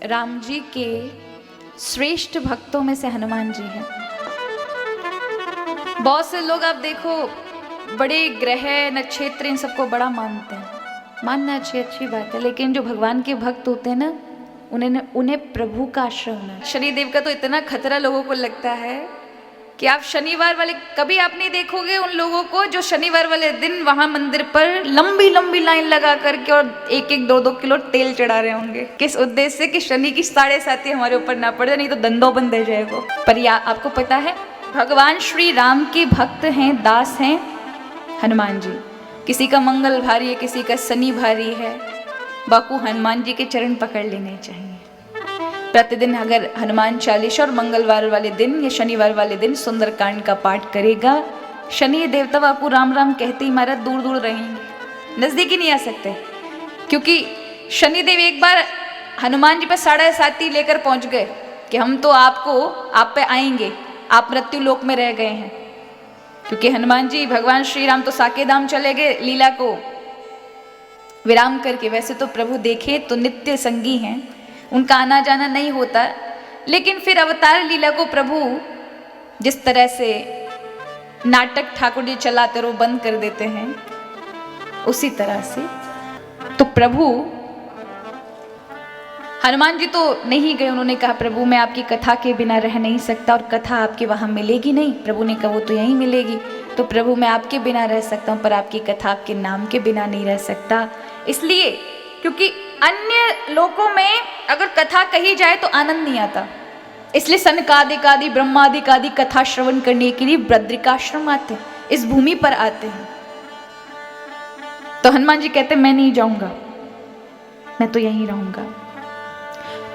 राम जी के श्रेष्ठ भक्तों में से हनुमान जी हैं। बहुत से लोग आप देखो बड़े ग्रह नक्षत्र इन सबको बड़ा मानते हैं, मानना अच्छी बात है, लेकिन जो भगवान के भक्त होते हैं ना उन्हें प्रभु का आश्रय होना। शनिदेव का तो इतना खतरा लोगों को लगता है कि आप शनिवार वाले कभी आप नहीं देखोगे उन लोगों को जो शनिवार वाले दिन वहां मंदिर पर लंबी लंबी लाइन लगा करके और 1-1 2-2 किलो तेल चढ़ा रहे होंगे। किस उद्देश्य से? कि शनि की 7.5 हमारे ऊपर ना पड़ जाए, नहीं तो दंदों बंद है जाएगा। पर या आपको पता है भगवान श्री राम के भक्त हैं, दास हैं हनुमान जी। किसी का मंगल भारी है, किसी का शनि भारी है, बाकू हनुमान जी के चरण पकड़ लेने चाहिए। प्रतिदिन अगर हनुमान चालीसा और मंगलवार वाले दिन या शनिवार वाले दिन सुंदरकांड का पाठ करेगा, शनि देवता बापू राम राम कहते ही महाराज दूर दूर रहेंगे, नजदीक ही नहीं आ सकते। क्योंकि शनिदेव एक बार हनुमान जी पर 7.5 लेकर पहुंच गए कि हम तो आप पे आएंगे, आप मृत्यु लोक में रह गए हैं। क्योंकि हनुमान जी भगवान श्री राम तो साकेदाम चले गए लीला को विराम करके। वैसे तो प्रभु देखे तो नित्य संगी हैं, उनका आना जाना नहीं होता, लेकिन फिर अवतार लीला को प्रभु जिस तरह से नाटक ठाकुर जी चलाते वो बंद कर देते हैं, उसी तरह से तो प्रभु हनुमान जी तो नहीं गए। उन्होंने कहा प्रभु मैं आपकी कथा के बिना रह नहीं सकता और कथा आपके वहां मिलेगी नहीं। प्रभु ने कहा वो तो यहीं मिलेगी। तो प्रभु मैं आपके बिना रह सकता हूं पर आपकी कथा आपके नाम के बिना नहीं रह सकता। इसलिए क्योंकि अन्य लोकों में अगर कथा कही जाए तो आनंद नहीं आता, इसलिए सनकादिकादि ब्रह्मादिकादि कथा श्रवण करने के लिए बद्रिकाश्रम आते हैं, इस भूमि पर आते हैं। तो हनुमान जी कहते मैं नहीं जाऊंगा, मैं तो यहीं रहूंगा।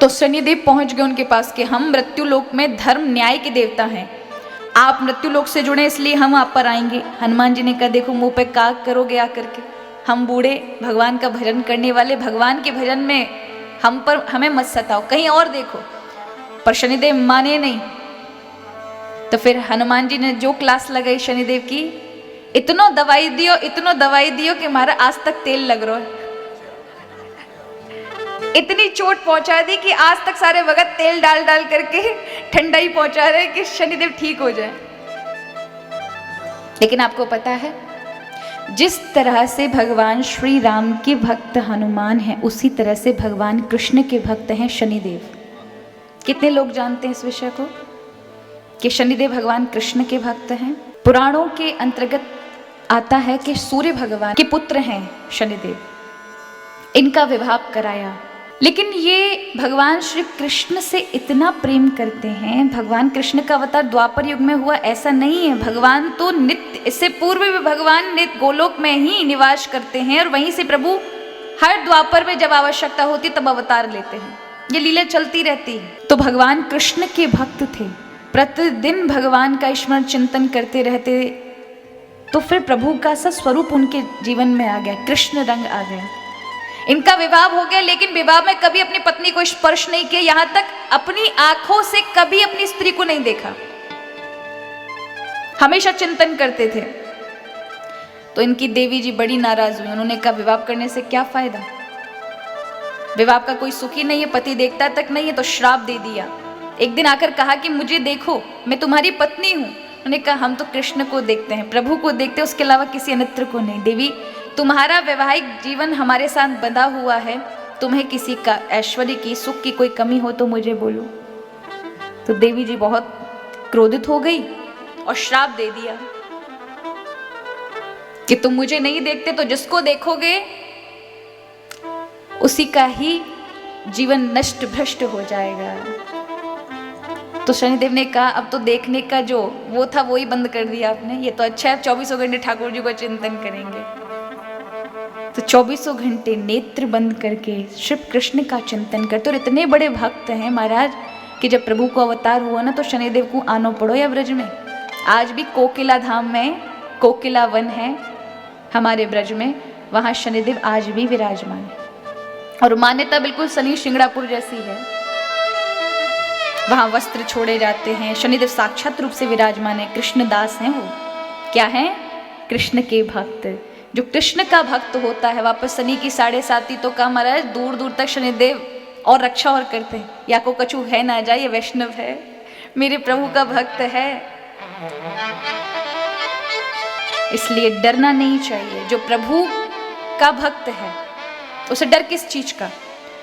तो शनिदेव पहुंच गए उनके पास कि हम मृत्यु लोक में धर्म न्याय के देवता हैं, आप मृत्यु लोक से जुड़े इसलिए हम आप पर आएंगे। हनुमान जी ने कहा देखो मुंह पे काग करोगे आकर के, हम बूढ़े भगवान का भजन करने वाले, भगवान के भजन में हमें मत सताओ, कहीं और देखो। पर शनिदेव माने नहीं। तो फिर हनुमान जी ने जो क्लास लगाई शनिदेव की, इतनो दवाई दियो कि हमारा आज तक तेल लग रहा है। इतनी चोट पहुंचा दी कि आज तक सारे भगत तेल डाल डाल करके ठंडाई पहुंचा रहे कि शनिदेव ठीक हो जाए। लेकिन आपको पता है जिस तरह से भगवान श्री राम के भक्त हनुमान हैं, उसी तरह से भगवान कृष्ण के भक्त हैं शनिदेव। कितने लोग जानते हैं इस विषय को कि शनिदेव भगवान कृष्ण के भक्त हैं? पुराणों के अंतर्गत आता है कि सूर्य भगवान के पुत्र हैं शनिदेव, इनका विवाह कराया। लेकिन ये भगवान श्री कृष्ण से इतना प्रेम करते हैं। भगवान कृष्ण का अवतार द्वापर युग में हुआ ऐसा नहीं है, भगवान तो नित्य, इससे पूर्व भी भगवान नित्य गोलोक में ही निवास करते हैं और वहीं से प्रभु हर द्वापर में जब आवश्यकता होती तब अवतार लेते हैं। ये लीला चलती रहती है। तो भगवान कृष्ण के भक्त थे, प्रतिदिन भगवान का स्मरण चिंतन करते रहते। तो फिर प्रभु का सा स्वरूप उनके जीवन में आ गया, कृष्ण रंग आ गया। इनका विवाह हो गया, लेकिन विवाह में कभी अपनी पत्नी को स्पर्श नहीं किया, यहां तक अपनी आंखों से कभी अपनी स्त्री को नहीं देखा, हमेशा चिंतन करते थे। तो इनकी देवी जी बड़ी नाराज हुई। उन्होंने कहा विवाह करने से क्या फायदा, विवाह का कोई सुख ही नहीं है, पति देखता तक नहीं है, तो श्राप दे दिया। एक दिन आकर कहा कि मुझे देखो, मैं तुम्हारी पत्नी हूं। उन्होंने कहा हम तो कृष्ण को देखते हैं, प्रभु को देखते हैं, उसके अलावा किसी अन्य को नहीं। देवी तुम्हारा वैवाहिक जीवन हमारे साथ बंधा हुआ है, तुम्हें किसी का ऐश्वर्य की सुख की कोई कमी हो तो मुझे बोलो। तो देवी जी बहुत क्रोधित हो गई और श्राप दे दिया कि तुम मुझे नहीं देखते तो जिसको देखोगे उसी का ही जीवन नष्ट भ्रष्ट हो जाएगा। तो शनिदेव ने कहा अब तो देखने का जो वो था वो ही बंद कर दिया आपने, ये तो अच्छा है 24 घंटे ठाकुर जी को चिंतन करेंगे। तो 24 घंटे नेत्र बंद करके श्री कृष्ण का चिंतन करते। और इतने बड़े भक्त हैं महाराज कि जब प्रभु को अवतार हुआ ना तो शनिदेव को आना पड़ो या ब्रज में। आज भी कोकिला धाम में कोकिला वन है हमारे ब्रज में, वहां शनिदेव आज भी विराजमान है और मान्यता बिल्कुल शनि शिंगड़ापुर जैसी है। वहां वस्त्र छोड़े जाते हैं, शनिदेव साक्षात रूप से विराजमान है, कृष्णदास हैं वो। क्या है? कृष्ण के भक्त। जो कृष्ण का भक्त होता है, वापस शनि की 7.5 तो का महाराज दूर दूर तक शनिदेव और रक्षा और करते हैं, या को कछु है ना जाए, ये वैष्णव है, मेरे प्रभु का भक्त है। इसलिए डरना नहीं चाहिए। जो प्रभु का भक्त है उसे डर किस चीज का?